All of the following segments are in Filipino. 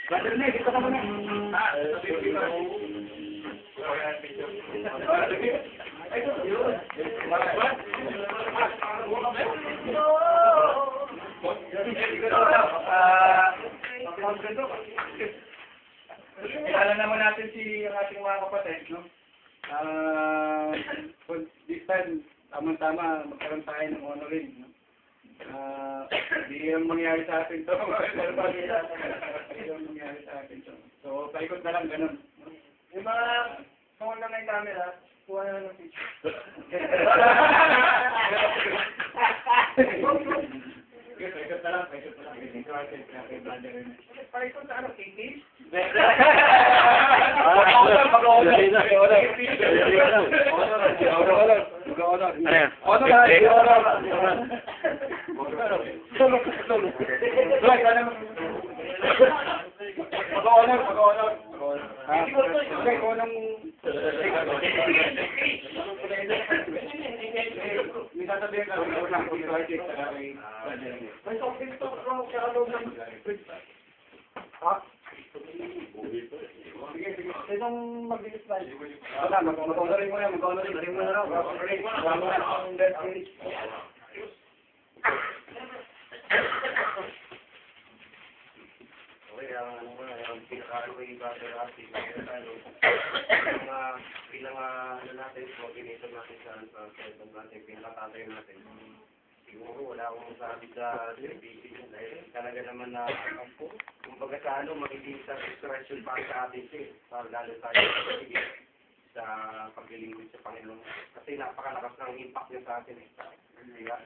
Brother Nick, ito ka muna. Kilala naman natin si ating mga kapatid, no? This time, tama-tama, magkaroon tayo ng honoring, no? Hindi yung mangyari sa atin to. Hindi yung mangyari sa atin to. So, paikot na lang, ganun. No? Yung mga kung na may camera, kuha na lang ng picture. Paikot na lang, paikot na lang. Paikot na ano, English? Itong mag-bilis tayo. Wala, mag-honoring mo na, mag-honoring mo na raw. Okay, ano mo na, yung pinaka-ano yung brother natin, bilang natin, coordinator natin sa sentence natin, pinaka-tatay natin. Siguro wala akong masabi sa services dahil talaga naman na kumbaga sa ano, magiging sa expression para sa atin siya, para lalo tayo sa paglilingkod sa Panginoon. Kasi napakalakas ng impact niya sa atin. Diba?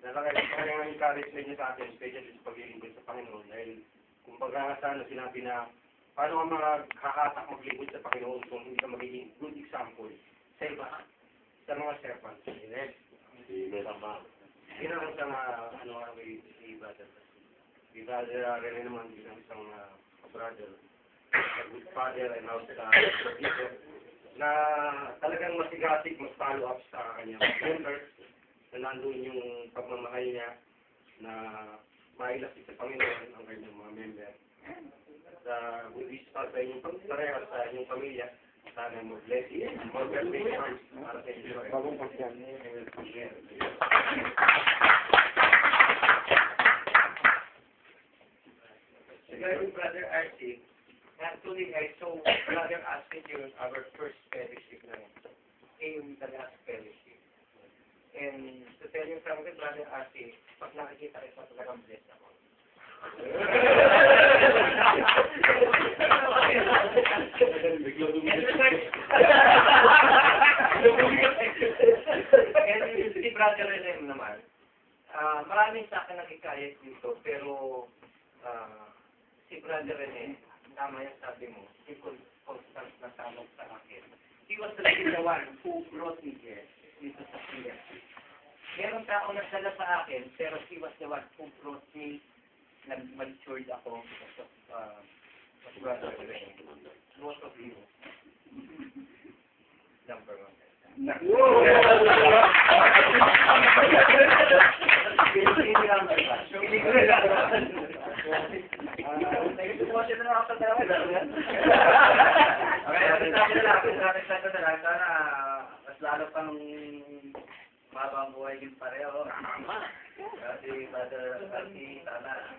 Talagang encouragement niya sa atin, especially sa paglilingkod sa Panginoon. Dahil kumbaga sa ano, sinabi na paano ka makakatak maglingkod sa Panginoon kung hindi ka magiging good example sa mga servants. Yes. Yun ang isang si brother. Si brother rin naman bilang isang brother, a good father and also leader na talagang masigasig, mas follow up sa kanyang members na nandun yung pagmamahal niya na mailasig sa Panginoon ang kanyang mga member. At good wish para sa inyong pagpareha sa inyong pamilya. Sana mo bless you. More birthday cards para sa inyo. Bagong pagyan. Regarding Brother RC, actually I saw Brother RC during our first fellowship na came the last fellowship. And to tell you something, Brother RC, pag nakikita rin sa talagang bless ako. And si Brother Renem naman, maraming sa akin nakikayat dito, pero si Brother Renem, tama yung sabi mo, si constant na tamog sa akin. He was really the one who brought me here, dito sa PFC. Meron tao nagdala sa akin, pero he was the one who brought me, nag-matured ako because of Brother Renem. Most of you. Number one. Lalo pang mabang buhay yung pareho. Kasi Brother Arti, sana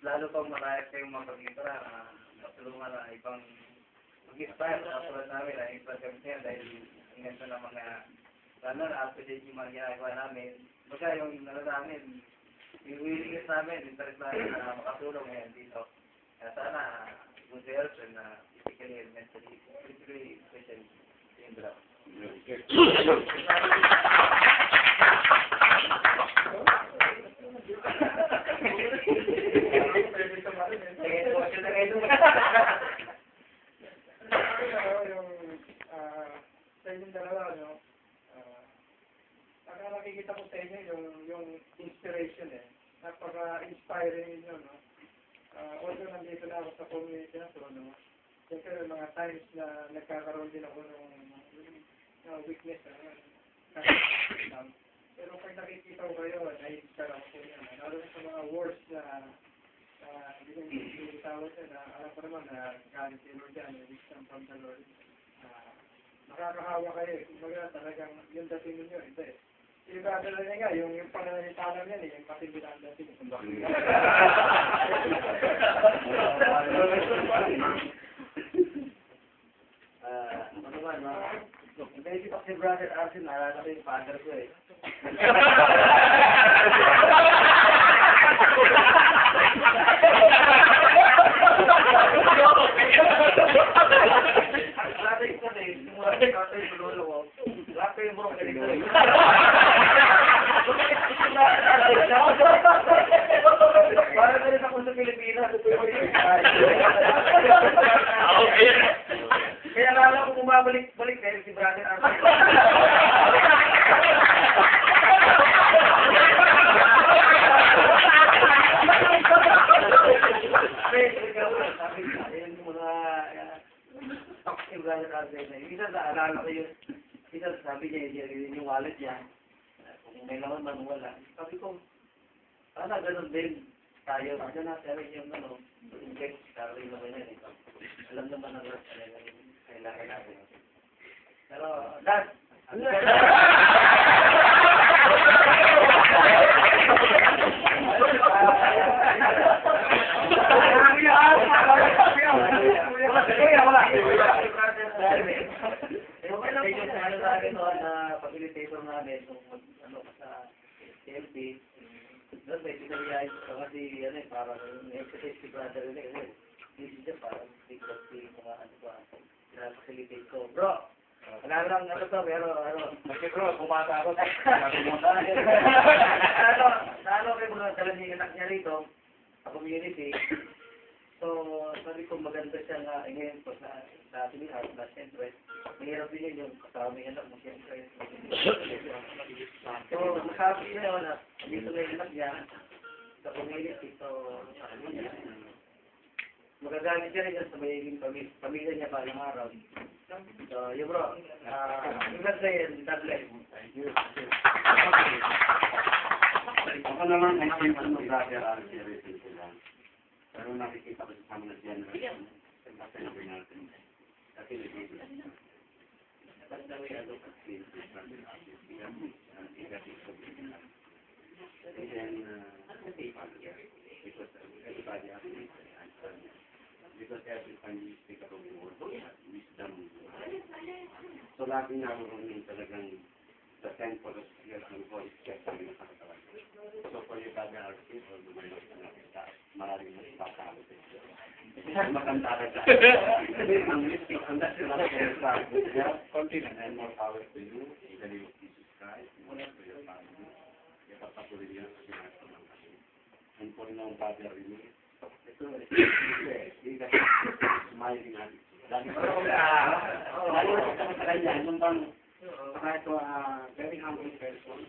lalo pang marayas kayong mga pag-itra na matulungan na ibang mag-inspire sa katulad namin na inspire kami niya dahil ingento na mga sana na-update yung mga ginagawa namin. Baga yung namin, yung willingness namin, interest namin na makatulong ngayon dito. Kaya sana good health and physically and mentally, physically, especially in the sa inyong dalawa, no? Nakikita ko sa inyo yung inspiration Napaka-inspiring ninyo, no? Although nandito na ako sa community na to, no? Siyempre, mga times na nagkakaroon din ako ng weakness, pero pag nakikita ko kayo, na-inspire ako po yan. Lalo sa mga words na binibigay sa tawag siya na alam ko naman na galing si Lord yan, wisdom from the Lord. Nakakahawa kayo. Kumbaga talagang yung dating ninyo, hindi. Yung gagawin niya nga, yung pananalita niya yung patindi na ang dating. Ano naman, naisip ako si Brother Arsin, naalala ko yung father ko eh. Dati kasi, simula ko kasi yung lolo ko, lahat ko yung bro, ganito rin. Parang ganito ako sa Pilipinas. Kaya naalala ko bumabalik-balik dahil si Brother Arsin. Minsan sabi niya, yung wallet niya, kung may laman man wala. Sabi ko, sana ganun din tayo. Kasi natin yung yung text, karoon naman yan. Alam naman ang kailangan natin. Pero, Dad! Facilitator namin kung sa TLP, doon may sinaliayos ko kasi parang exercise si brother kasi hindi siya parang big mga facilitate ko. Bro, wala lang pero Kasi bro, bumata ako. kay bro, dala niya yung anak niya rito, sa community. So, sabi ko maganda siya nga ngayon po sa Pilipinas na siyempre. Mahirap din yun yung kasama yung anak mo siyempre. So, nasabi niya yun na dito na yung anak niya sa community. So, magagamit siya rin sa magiging pamilya niya pa ng araw. So, yun bro. Ingat na yun. God bless. Ako naman ay simple brother Arsin sila. Pero nakikita ko sa mga generation, sa sinabi natin, kasi nagiging basta may kasi and then, kasi because everybody has to answer. Because every time you speak about the word, wisdom. So, lagi naroon yung talagang the temple of spirit and voice check kami nakakatawa. So, for you, Brother Arsin, or the way of maraming mas patalo sa iyo. Matanda ka dyan. Ang mystic, ang national confident and more power to you, in the name of Jesus Christ, more to your family. Ipapatuloy niya sa sinasama kasi. And for now, Brother Arsin, ito, smiling natin. Lagi ko sa kanya, nung bang, saka ito, very humble person.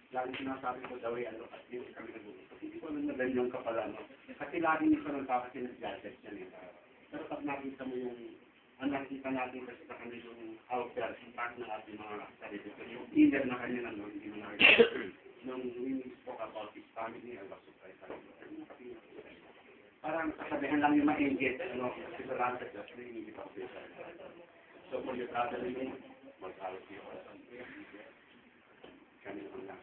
Lagi sinasabi ko daw yan, at hindi kami nag-uusap. Hindi ko naman ganyan ka pala, no? Kasi lagi nito nang papasinas-gadget yan eh. Pero pag nakita mo yung, ang nakita natin kasi sa kanila yung outer impact ng ating mga sarili. So yung inner na kanya na, no? Hindi mo nakita. Nung we spoke about his family, I was surprised. Parang kasabihan lang yung ma-engage, ano? Kasi sa lang sa just hindi pa ako. So for your brother and me, mag-alot you also. Kami naman lang.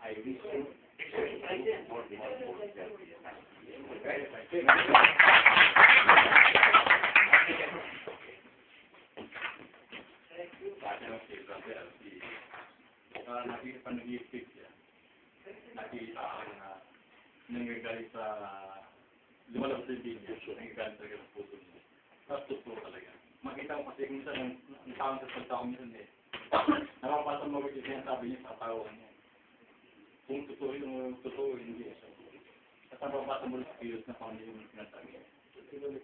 I wish you more nakikita nag-i-speak siya. Nakikita ako na nangyagalit sa lumalabas sa video, nangyagalit talaga sa puso niya. Tapos totoo talaga. Makita mo kasi minsan ang taong sa pagtao minsan eh. Nakapasa mo kasi sinasabi niya sa tao niya. Kung totoo hindi. At nakapasa mo sa kilos na kung yung sinasabi niya.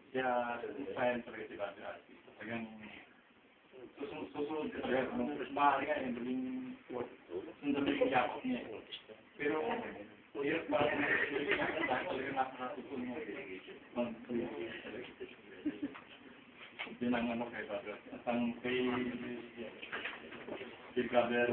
Kaya sayang talaga si Brother Arsin. Talagang susunod ka talaga. Maaari nga yung daling sundalo yung yakot niya. Pero hirap pa rin talaga nakakatutun niya. Yun ang ano kay Brother. At ang kay Brother